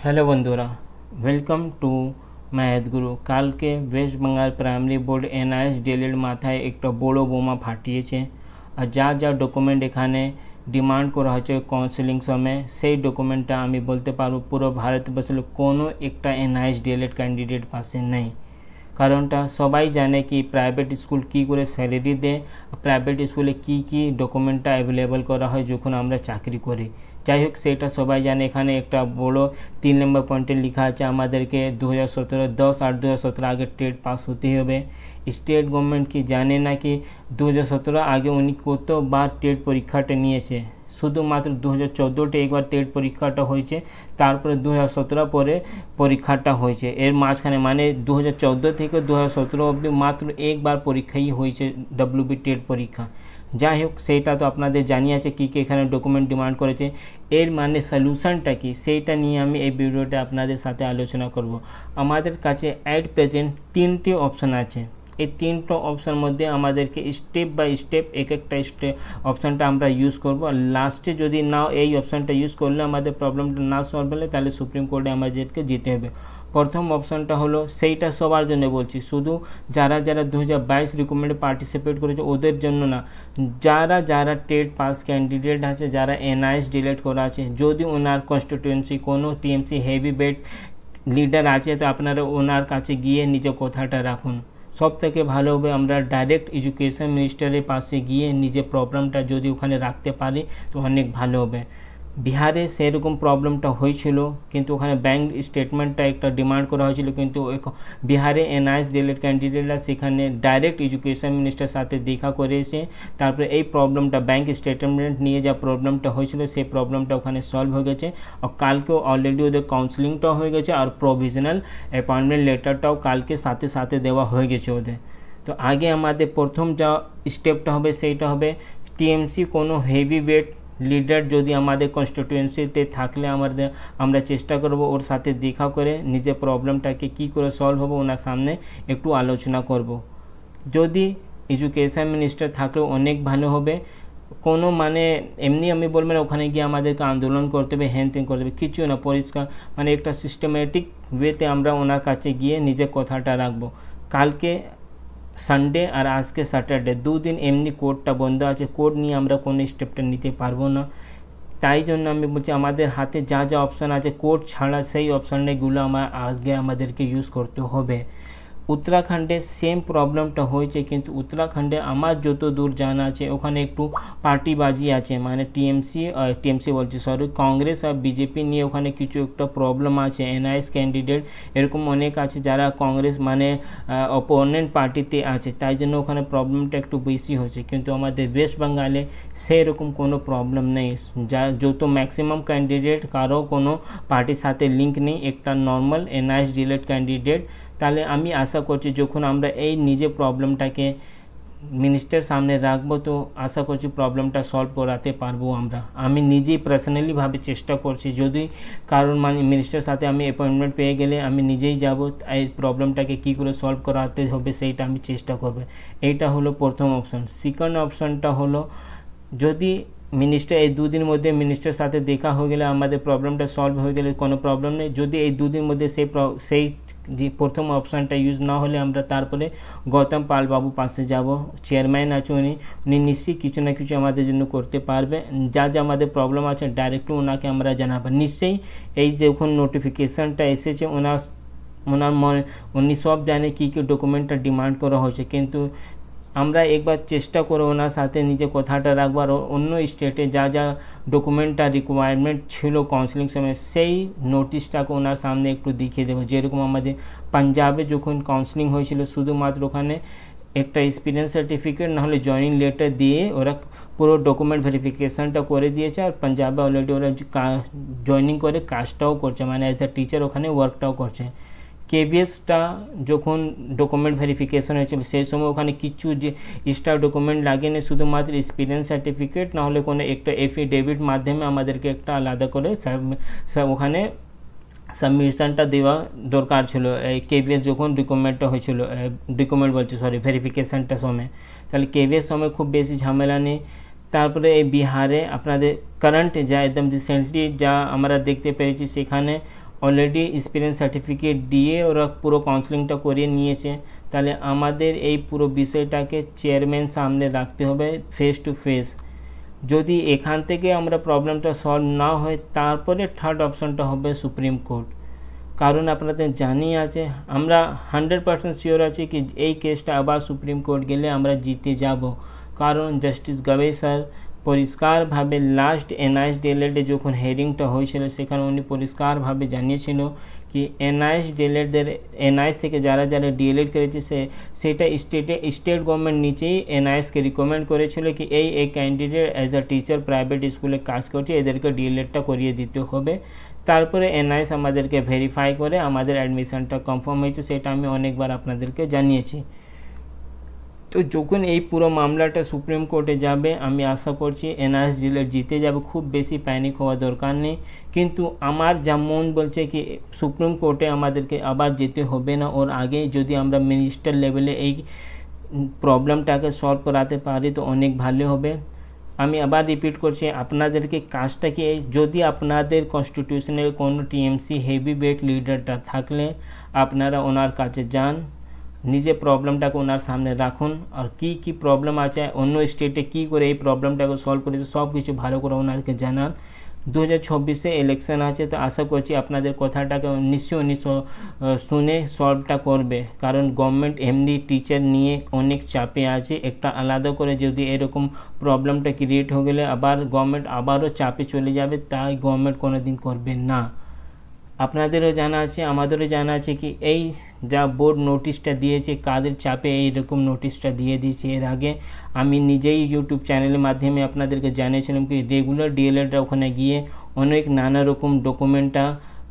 Hello বন্ধুরা, welcome to math guru. কালকে West Bengal primary board NIOS DLEd মাথায় একটা বড় বোমা ফাটিয়েছে। আর যা যা ডকুমেন্ট এখানে ডিমান্ড করা হয়েছে কাউন্সিলিং সময়, সেই ডকুমেন্টটা আমি বলতে পারবো পুরো ভারতবর্ষের কোনো একটা এনআইএস ডিএলএড ক্যান্ডিডেট পাশে নেই। কারণটা সবাই জানে কি প্রাইভেট স্কুল কী করে স্যালারি দেয়, প্রাইভেট স্কুলে কি ডকুমেন্টটা অ্যাভেলেবল করা হয় যখন আমরা চাকরি করি। যাই হোক, সেটা সবাই জানে। এখানে একটা বড় 3 নম্বর পয়েন্টে লেখা আছে আমাদেরকে 2017 আগে টেট পাস হতে হবে। স্টেট গভর্নমেন্ট কি জানে না কি 2017 আগে উনি কতবার টেট পরীক্ষাটা নিয়েছে? শুধুমাত্র 2014তে একবার টেট পরীক্ষাটা হয়েছে, তারপরে 2017 পরে পরীক্ষাটা হয়েছে। এর মাঝখানে মানে 2014 থেকে 2017 অবধি মাত্র একবার পরীক্ষাই হয়েছে, ডব্লিউবি টেট পরীক্ষা। যাই হোক, সেইটা তো আপনাদের জানিয়ে আছে কী কী এখানে ডকুমেন্ট ডিমান্ড করেছে। এর মানে সলিউশনটা কি, সেইটা নিয়ে আমি এই ভিডিওটা আপনাদের সাথে আলোচনা করব। আমাদের কাছে অ্যাট প্রেজেন্ট 3টে অপশান আছে। এই 3টো অপশান মধ্যে আমাদেরকে স্টেপ বাই স্টেপ একটা অপশানটা আমরা ইউজ করব। আর লাস্টে যদি নাও এই অপশানটা ইউজ করলে আমাদের প্রবলেমটা না সলভ হলে তাহলে সুপ্রিম কোর্টে আমাদেরকে যেতে হবে। প্রথম অপশানটা হলো, সেইটা সবার জন্য বলছি, শুধু যারা 2022 রিক্রুটমেন্টে পার্টিসিপেট করেছে ওদের জন্য না, যারা টেট পাস ক্যান্ডিডেট আছে, যারা এনআইএস ডিএলএড করা আছে, যদি ওনার কনস্টিটিউয়েন্সি কোনো টিএমসি হেভি ওয়েট লিডার আছে তো আপনারা ওনার কাছে গিয়ে নিজের কথাটা রাখুন। সব থেকে ভালো হবে আমরা ডাইরেক্ট এডুকেশন মিনিস্টারের পাশে গিয়ে নিজের প্রবলেমটা যদি ওখানে রাখতে পারি তো অনেক ভালো হবে। বিহারে সেরকম প্রবলেমটা হয়েছিল, কিন্তু ওখানে ব্যাংক স্টেটমেন্টটা একটা ডিমান্ড করা হয়েছিল, কিন্তু বিহারে এনআইএস ডিএলএড ক্যান্ডিডেটরা সেখানে ডাইরেক্ট এডুকেশন মিনিস্টার সাথে দেখা করে এসে তারপরে এই প্রবলেমটা ব্যাংক স্টেটমেন্ট নিয়ে যা প্রবলেমটা হয়েছিল সেই প্রবলেমটা ওখানে সলভ হয়ে গেছে। আর কালকেও অলরেডি ওদের কাউন্সিলিংটাও হয়ে গেছে আর প্রভিশনাল অ্যাপয়েন্টমেন্ট লেটারটাও কালকে সাথে দেওয়া হয়ে গেছে ওদের। তো আগে আমাদের প্রথম যা স্টেপটা হবে সেইটা হবে টিএমসি কোনো হেভি ওয়েট লিডার যদি আমাদের কনস্টিটিউয়েন্সিতে থাকলে আমরা চেষ্টা করব ওর সাথে দেখা করে নিজের প্রবলেমটাকে কী করে সলভ হবে ওনার সামনে একটু আলোচনা করব। যদি এডুকেশন মিনিস্টার থাকলেও অনেক ভালো হবে। কোনো মানে এমনি আমি বলবো না ওখানে গিয়ে আমাদেরকে আন্দোলন করতে হবে, হ্যান ত্যান করতে হবে, কিছু না, পরিষ্কার মানে একটা সিস্টেমেটিক ওয়েতে আমরা ওনার কাছে গিয়ে নিজের কথাটা রাখবো। কালকে সানডে আর আজকে স্যাটারডে, 2 দিন এমনি কোর্টটা বন্ধ আছে, কোর্ট নিয়ে আমরা কোনো স্টেপটা নিতে পারবো না। তাই জন্য আমি বলছি আমাদের হাতে যা অপশান আছে কোর্ট ছাড়া সেই অপশানগুলো আমাদেরকে ইউজ করতে হবে। উত্তরাখণ্ডে সেম প্রবলেমটা হয়েছে, কিন্তু উত্তরাখণ্ডে আমার যত দূর জানা আছে ওখানে একটু পার্টিবাজি আছে, মানে টিএমসি বলছি সরি কংগ্রেস আর বিজেপি নিয়ে ওখানে কিছু একটা প্রবলেম আছে। এনআইএস ক্যান্ডিডেট এরকম অনেক আছে যারা কংগ্রেস মানে অপোনেন্ট পার্টিতে আছে, তাই জন্য ওখানে প্রবলেমটা একটু বেশি হয়েছে। কিন্তু আমাদের ওয়েস্ট বেঙ্গলে সেরকম কোনো প্রবলেম নেই, যত ম্যাক্সিমাম ক্যান্ডিডেট কারো কোনো পার্টির সাথে লিঙ্ক নেই, একটা নর্মাল এনআইএস ডিএলএড ক্যান্ডিডেট। তাহলে আমি আশা করছি যখন আমরা এই নিজে প্রবলেমটাকে মিনিস্টার সামনে রাখবো তো আশা করছি প্রবলেমটা সলভ করাতে পারবো আমি নিজেই পার্সোনালিভাবে চেষ্টা করছি। যদি কারণ মানে মিনিস্টার সাথে আমি অ্যাপয়েন্টমেন্ট পেয়ে গেলে আমি নিজেই যাব, এই প্রবলেমটাকে কী করে সলভ করাতে হবে সেইটা আমি চেষ্টা করবো। এইটা হলো প্রথম অপশান। সেকেন্ড অপশানটা হলো, যদি মিনিস্টার এই 2 দিনের মধ্যে মিনিস্টার সাথে দেখা হয়ে গেলে আমাদের প্রবলেমটা সলভ হয়ে গেলে কোনো প্রবলেম নেই। যদি এই 2 দিনের মধ্যে সেই যে প্রথম অপশানটা ইউজ না হলে আমরা তারপরে গৌতম পাল বাবু পাশে যাব, চেয়ারম্যান আছে উনি নিশ্চয়ই কিছু না কিছু আমাদের জন্য করতে পারবে। যা আমাদের প্রবলেম আছে ডাইরেক্টলি ওনাকে আমরা জানাবো। নিশ্চয়ই এই যখন নোটিফিকেশানটা এসেছে উনি সব জানে কী ডকুমেন্টটা ডিমান্ড করা হয়েছে, কিন্তু আমরা একবার চেষ্টা করে ওনার সাথে নিজের কথাটা রাখবার, অন্য স্টেটে যা ডকুমেন্টটা রিকোয়ারমেন্ট ছিল কাউন্সিলিং সময় সেই নোটিশটাকে ওনার সামনে একটু দেখিয়ে দেবো। যেরকম আমাদের পাঞ্জাবে যখন কাউন্সিলিং হয়েছিল শুধুমাত্র ওখানে একটা এক্সপিরিয়েন্স সার্টিফিকেট না হলে জয়েনিং লেটার দিয়ে ওরা পুরো ডকুমেন্ট ভেরিফিকেশানটা করে দিয়েছে। আর পাঞ্জাবে অলরেডি ওরা জয়েনিং করে কাজটাও করছে, মানে অ্যাজ আ টিচার ওখানে ওয়ার্কটাও করছে। কেভিএসটা যখন ডকুমেন্ট ভেরিফিকেশন হয়েছিল সেই সময় ওখানে কিছু যে এক্সট্রা ডকুমেন্ট লাগেনি, শুধুমাত্র এক্সপিরিয়েন্স সার্টিফিকেট না হলে কোনো একটা এফিডেভিট মাধ্যমে আমাদেরকে একটা আলাদা করে ওখানে সাবমিশনটা দেওয়া দরকার ছিল। এই কেভিএস যখন ভেরিফিকেশানটা সময়, তাহলে কেভিএস সময় খুব বেশি ঝামেলা নেই। তারপরে এই বিহারে আপনাদের কারেন্ট যা একদম রিসেন্টলি যা আমরা দেখতে পেরেছি সেখানে অলরেডি এক্সপিরিয়েন্স সার্টিফিকেট দিয়ে ওরা পুরো কাউন্সেলিংটা করিয়ে নিয়েছে। তাহলে আমাদের এই পুরো বিষয়টাকে চেয়ারম্যান সামনে রাখতে হবে ফেস টু ফেস। যদি এখান থেকে আমরা প্রবলেমটা সলভ না হয় তারপরে থার্ড অপশনটা হবে সুপ্রিম কোর্ট। কারণ আপনাদের জানি আছে, আমরা 100% শিওর আছি কি এই কেসটা আবার সুপ্রিম কোর্ট গেলে আমরা জিতে যাব। কারণ জাস্টিস গাভেই স্যার পরিষ্কারভাবে লাস্ট এনআইএস ডিএলএডে যখন হেয়ারিংটা হয়েছিল সেখানে উনি পরিষ্কারভাবে জানিয়েছিল কি এনআইএস ডিএলএডদের এনআইএস থেকে যারা যারা ডিএলএড করেছে সেটা স্টেট গভর্নমেন্ট নিচেই এনআইএসকে রিকমেন্ড করেছিল কি এই candidate as a teacher private স্কুলে কাজ করছে, এদেরকে ডিএলএডটা করিয়ে দিতে হবে। তারপরে এনআইএস আমাদেরকে ভেরিফাই করে আমাদের অ্যাডমিশনটা কনফার্ম হয়েছে, সেটা আমি অনেকবার আপনাদেরকে জানিয়েছি। তো যখন এই পুরো মামলাটা সুপ্রিম কোর্টে যাবে আমি আশা করছি এনআইএস ডিএলএড জিতে যাবে, খুব বেশি প্যানিক হওয়া দরকার নেই। কিন্তু আমার যা মন বলছে কি সুপ্রিম কোর্টে আমাদেরকে আবার যেতে হবে না, ওর আগে যদি আমরা মিনিস্টার লেভেলে এই প্রবলেমটাকে সলভ করাতে পারি তো অনেক ভালো হবে। আমি আবার রিপিট করছি আপনাদেরকে কাজটা কি, যদি আপনাদের কনস্টিটিউশনের কোনো টিএমসি হেভি ওয়েট লিডারটা থাকলে আপনারা ওনার কাছে যান, নিজে প্রবলেমটাকে ওনার সামনে রাখুন, আর কি প্রবলেম আছে অন্য স্টেটে কী করে এই প্রবলেমটাকে সলভ করেছে সব কিছু ভালো করে ওনাদেরকে জানান। 2024-এ ইলেকশন আছে, তো আশা করছি আপনাদের কথাটাকে নিশ্চয় শুনে সলভটা করবে। কারণ গভর্নমেন্ট এমনি টিচার নিয়ে অনেক চাপে আছে, একটা আলাদা করে যদি এরকম প্রবলেমটা ক্রিয়েট হয়ে গেলে আবার গভর্নমেন্ট আবারও চাপে চলে যাবে, তাই গভর্নমেন্ট কোনো দিন করবে না। আপনাদেরও জানা আছে আমাদেরও জানা আছে কি এই যা বোর্ড নোটিশটা দিয়েছে কাদের চাপে এইরকম নোটিশটা দিয়ে দিয়েছে। এর আগে আমি নিজেই ইউটিউব চ্যানেলের মাধ্যমে আপনাদেরকে জানিয়েছিলাম কি রেগুলার ডিএলএডরা ওখানে গিয়ে অনেক নানা রকম ডকুমেন্টটা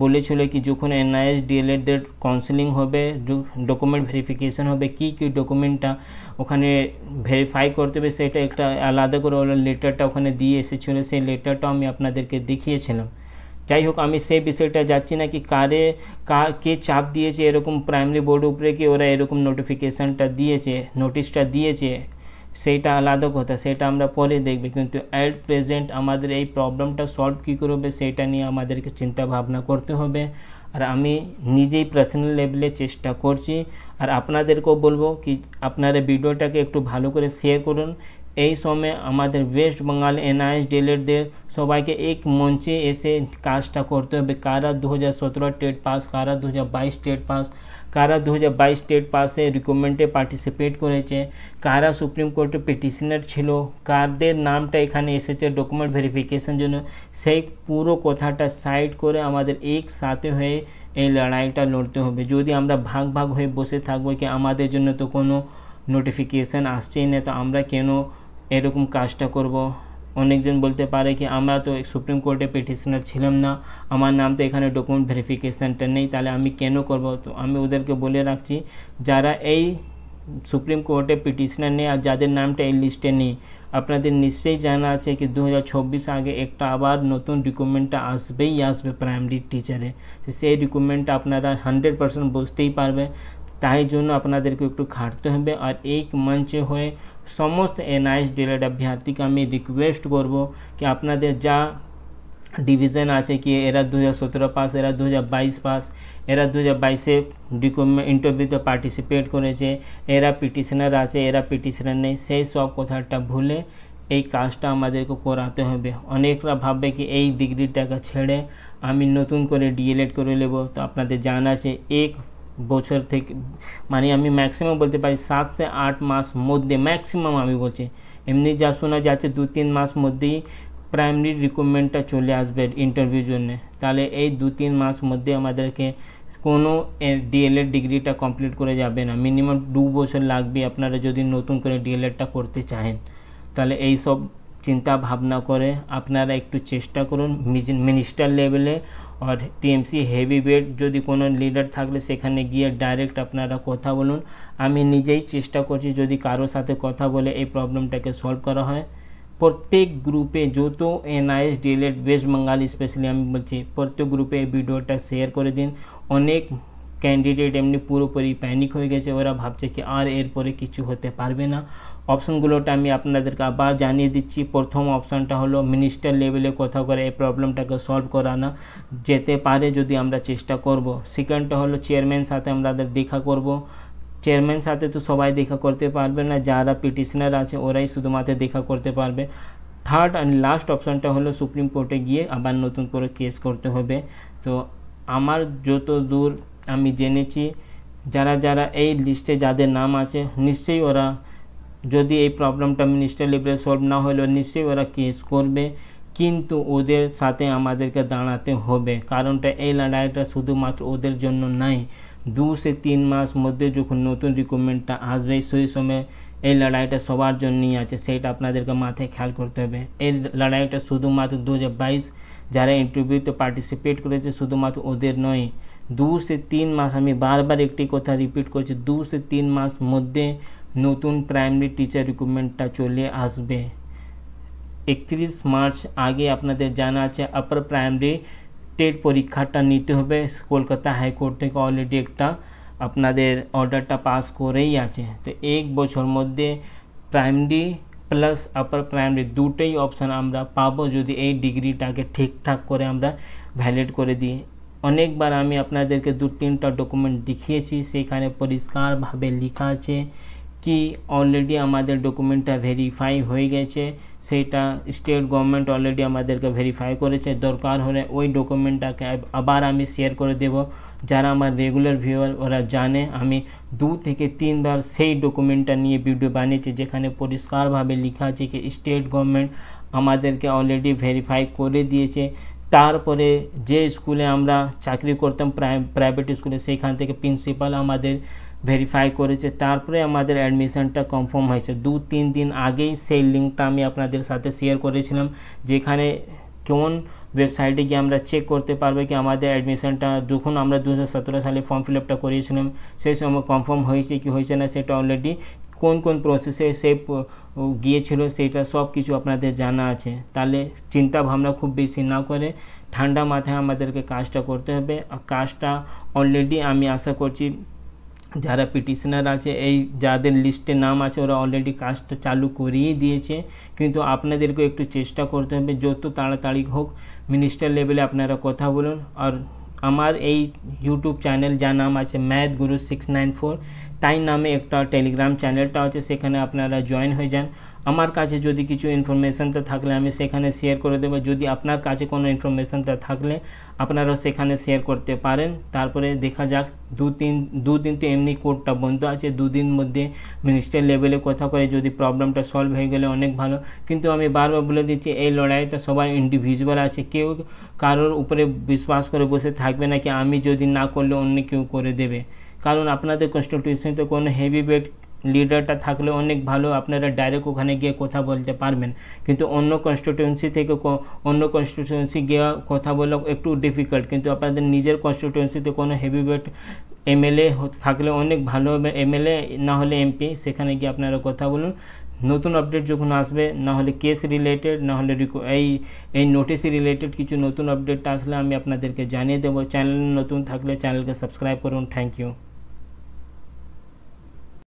বলেছিল কি যখন এনআইএস ডিএলএডদের কাউন্সেলিং হবে, ডকুমেন্ট ভেরিফিকেশন হবে, কি ডকুমেন্টটা ওখানে ভেরিফাই করতে হবে সেটা একটা আলাদা করে ওরা লেটারটা ওখানে দিয়ে এসেছিলো, সেই লেটারটা আমি আপনাদেরকে দেখিয়েছিলাম। যাই হোক আমি সেই বিষয়টা যাচ্ছি না কি কে চাপ দিয়েছে এরকম প্রাইমারি বোর্ড উপরে কি ওরা এরকম নোটিফিকেশানটা দিয়েছে, নোটিশটা দিয়েছে, সেইটা আলাদা কথা, সেটা আমরা পরে দেখবে। কিন্তু অ্যাট প্রেজেন্ট আমাদের এই প্রবলেমটা সলভ কী করে হবে সেটা নিয়ে আমাদেরকে চিন্তা ভাবনা করতে হবে। আর আমি নিজেই পার্সোনাল লেভেলে চেষ্টা করছি, আর আপনাদেরকেও বলবো কি আপনারা ভিডিওটাকে একটু ভালো করে শেয়ার করুন। এই সময় আমাদের ওয়েস্ট বেঙ্গল এনআইএস ডিএলএডদের সবাইকে এক মঞ্চে এসে কাজটা করতে হবে। কারা 2017 টেট পাস, কারা 2022 টেট পাস, কারা 2022 টেট পাসে রিক্রুটমেন্টে পার্টিসিপেট করেছে, কারা সুপ্রিম কোর্টে পিটিশনার ছিল, কাদের নামটা এখানে এসেছে ডকুমেন্ট ভেরিফিকেশন জন্য, সেই পুরো কথাটা সাইড করে আমাদের একসাথে হয়ে এই লড়াইটা লড়তে হবে। যদি আমরা ভাগ ভাগ হয়ে বসে থাকবো কি আমাদের জন্য তো কোনো নোটিফিকেশান আসছেই না, তো আমরা কেন এরকম কাজটা করব। অনেকজন বলতে পারে কি আমরা তো সুপ্রিম কোর্টে পিটিশনার ছিলাম না, আমার নাম তো এখানে ডকুমেন্ট ভেরিফিকেশানটা নেই, তাহলে আমি কেন করব। তো আমি ওদেরকে বলে রাখছি যারা এই সুপ্রিম কোর্টে পিটিশনার নেই আর যাদের নামটা এই লিস্টে নেই, আপনাদের নিশ্চয়ই জানা আছে কি 2026 আগে একটা আবার নতুন রিক্রুটমেন্টটা আসবেই আসবে প্রাইমারি টিচারে। তো সেই রিক্রুটমেন্টটা আপনারা 100% বুঝতেই পারবে, তাই জন্য আপনাদেরকে একটু খাটতে হবে। আর এক মঞ্চে হয়ে সমস্ত এনআইএস ডিএলএড অভ্যর্থীকে আমি রিকোয়েস্ট করব কি আপনাদের যা ডিভিশন আছে কি এরা 2017 পাস, এরা 2022 পাস, এরা 2022-এ ইন্টারভিউতে পার্টিসিপেট করেছে, এরা পিটিশনার আছে, এরা পিটিশনার নেই, সেই সব কথাটা ভুলে এই কাজটা আমাদেরকে করাতে হবে। অনেকরা ভাববে কি এই ডিগ্রিটাকে ছেড়ে আমি নতুন করে ডিএলএড করে নেব। তো আপনাদের জানা আছে এক বছর থেকে মানে আমি ম্যাক্সিমাম বলতে পারি 7 से 8 মাস মধ্যে ম্যাক্সিমাম আমি বলছি, এমনি যা শোনা যাচ্ছে 2-3 মাস মধ্যেই প্রাইমারি রিক্রুটমেন্টটা চলে আসবে ইন্টারভিউর জন্য। তাহলে এই 2-3 মাস মধ্যে আমাদেরকে কোনো ডিএলএড ডিগ্রিটা কমপ্লিট করে যাবে না, মিনিমাম 2 বছর লাগবে আপনারা যদি নতুন করে ডিএলএডটা করতে চাহেন। তাহলে এই সব চিন্তা ভাবনা করে আপনারা একটু চেষ্টা করুন মিনিস্টার লেভেলে, আর টিএমসি হেভি ওয়েট যদি কোনো লিডার থাকলে সেখানে গিয়ে ডাইরেক্ট আপনারা কথা বলুন। আমি নিজেই চেষ্টা করছি যদি কারোর সাথে কথা বলে এই প্রবলেমটাকে সলভ করা হয়। প্রত্যেক গ্রুপে যত NIOS DLEd West Bengal specially আমি বলছি প্রত্যেক গ্রুপে এই ভিডিওটা শেয়ার করে দিন। অনেক ক্যান্ডিডেট এমনি পুরোপুরি প্যানিক হয়ে গেছে, ওরা ভাবছে কি আর এরপরে কিছু হতে পারবে না। অপশনগুলোটা আমি আপনাদেরকে আবার জানিয়ে দিচ্ছি। প্রথম অপশানটা হলো মিনিস্টার লেভেলে কোথাও করে এই প্রবলেমটাকে সলভ করানো যেতে পারে যদি আমরা চেষ্টা করব। সেকেন্ডটা হলো চেয়ারম্যান সাথে আমাদের দেখা করব। চেয়ারম্যান সাথে তো সবাই দেখা করতে পারবে না, যারা পিটিশনার আছে ওরাই শুধুমাত্র দেখা করতে পারবে। থার্ড অ্যান্ড লাস্ট অপশানটা হলো সুপ্রিম কোর্টে গিয়ে আবার নতুন করে কেস করতে হবে। তো আমার যত দূর আমি জেনেছি, যারা যারা এই লিস্টে যাদের নাম আছে নিশ্চয়ই ওরা যদি এই প্রবলেমটা মিনিস্টার লেভেলে সলভ না হলেও নিশ্চয়ই ওরা কেস করবে, কিন্তু ওদের সাথে আমাদেরকে দাঁড়াতে হবে। কারণটা এই লড়াইটা শুধুমাত্র ওদের জন্য নাই, 2 से 3 মাস মধ্যে যখন নতুন রিক্রুটমেন্টটা আসবে সেই সময় এই লড়াইটা সবার জন্যই আছে, সেটা আপনাদেরকে মাথায় খেয়াল করতে হবে। এই লড়াইটা শুধুমাত্র 2022 যারা ইন্টারভিউতে পার্টিসিপেট করেছে শুধুমাত্র ওদের নয়, 2 से 3 মাস, আমি বারবার একটি কথা রিপিট করছি, 2 से 3 মাস মধ্যে নতুন প্রাইমারি টিচার রিক্রুটমেন্টটা চলে আসবে। 31 মার্চ আগে আপনাদের জানা আছে আপার প্রাইমারি টেট পরীক্ষাটা নিতে হবে। কলকাতা হাইকোর্ট থেকে অলরেডি একটা আপনাদের অর্ডারটা পাস করেই আছে। তো 1 বছর মধ্যে প্রাইমারি প্লাস আপার প্রাইমারি দুটোই অপশান আমরা পাবো যদি এই ডিগ্রিটাকে ঠিকঠাক করে আমরা ভ্যালিড করে দিই। অনেকবার আমি আপনাদেরকে 2-3টা ডকুমেন্ট দেখিয়েছি, সেখানে পরিষ্কারভাবে লেখা আছে কি অলরেডি আমাদের ডকুমেন্টটা ভেরিফাই হয়ে গেছে, সেটা স্টেট গভর্নমেন্ট অলরেডি আমাদেরকে ভেরিফাই করেছে। দরকার হলে ওই ডকুমেন্টটাকে আবার আমি শেয়ার করে দেব। যারা আমার রেগুলার ভিউয়ার ওরা জানে আমি 2 থেকে 3 বার সেই ডকুমেন্টটা নিয়ে ভিডিও বানিয়েছি, যেখানে পরিষ্কারভাবে লেখা আছে কি স্টেট গভর্নমেন্ট আমাদেরকে অলরেডি ভেরিফাই করে দিয়েছে। তারপরে যে স্কুলে আমরা চাকরি করতাম প্রাইভেট স্কুলে, সেইখান থেকে প্রিন্সিপাল আমাদের ভেরিফাই করেছে, তারপরে আমাদের অ্যাডমিশনটা কনফার্ম হয়েছে। 2-3 দিন আগেই সেই লিঙ্কটা আমি আপনাদের সাথে শেয়ার করেছিলাম, যেখানে কোন ওয়েবসাইটে গিয়ে আমরা চেক করতে পারবো কি আমাদের অ্যাডমিশনটা যখন আমরা 2017 সালে ফর্ম ফিল আপটা করিয়েছিলাম সেই সময় কনফার্ম হয়েছে কি হয়েছে না, সেটা অলরেডি কোন কোন প্রসেসে সে গিয়েছিল সেটা সব কিছু আপনাদের জানা আছে। তাহলে চিন্তা ভাবনা খুব বেশি না করে ঠান্ডা মাথায় আমাদেরকে কাজটা করতে হবে। আর কাজটা অলরেডি আমি আশা করছি যারা পিটিশনার আছে এই যাদের লিস্টে নাম আছে ওরা অলরেডি কাজটা চালু করিয়ে দিয়েছে, কিন্তু আপনাদেরকে একটু চেষ্টা করতে হবে যত তাড়াতাড়ি হোক মিনিস্টার লেভেলে আপনারা কথা বলুন। আর আমার এই ইউটিউব চ্যানেল যার নাম আছে ম্যাথ গুরু 694 তাই নামে একটা টেলিগ্রাম চ্যানেলটা আছে, সেখানে আপনারা জয়েন হয়ে যান। আমার কাছে যদি কিছু ইনফরমেশনটা থাকলে আমি সেখানে শেয়ার করে দেবো, যদি আপনার কাছে কোনো ইনফরমেশনটা থাকলে আপনারা সেখানে শেয়ার করতে পারেন। তারপরে দেখা যাক, 2 দিন তো এমনি কোর্টটা বন্ধ আছে, 2 দিন মধ্যে মিনিস্টার লেভেলে কথা করে যদি প্রবলেমটা সলভ হয়ে গেলে অনেক ভালো। কিন্তু আমি বারবার বলে দিচ্ছি এই লড়াইটা সবার ইন্ডিভিজুয়াল আছে, কেউ কারোর উপরে বিশ্বাস করে বসে থাকবে না কি আমি যদি না করলে অন্য কেউ করে দেবে। কারণ আপনাদের কনস্টিটিউশনে কোনো হেভি ওয়েট লিডারটা থাকলে অনেক ভালো, আপনারা ডাইরেক্ট ওখানে গিয়ে কথা বলতে পারবেন। কিন্তু অন্য কনস্টিটিউয়েন্সি থেকে অন্য কনস্টিটিউয়েন্সি গিয়ে কথা বলা একটু ডিফিকাল্ট, কিন্তু আপনাদের নিজের কনস্টিটিউয়েন্সিতে কোনো হেভি ওয়েট এমএলএ থাকলে অনেক ভালো হবে, এমএলএ না হলে এমপি, সেখানে গিয়ে আপনারা কথা বলুন। নতুন আপডেট যখন আসবে, না হলে কেস রিলেটেড, না হলে এই নোটিস রিলেটেড কিছু নতুন আপডেট আসলে আমি আপনাদেরকে জানিয়ে দেবো। চ্যানেল নতুন থাকলে চ্যানেলকে সাবস্ক্রাইব করুন। Thank you.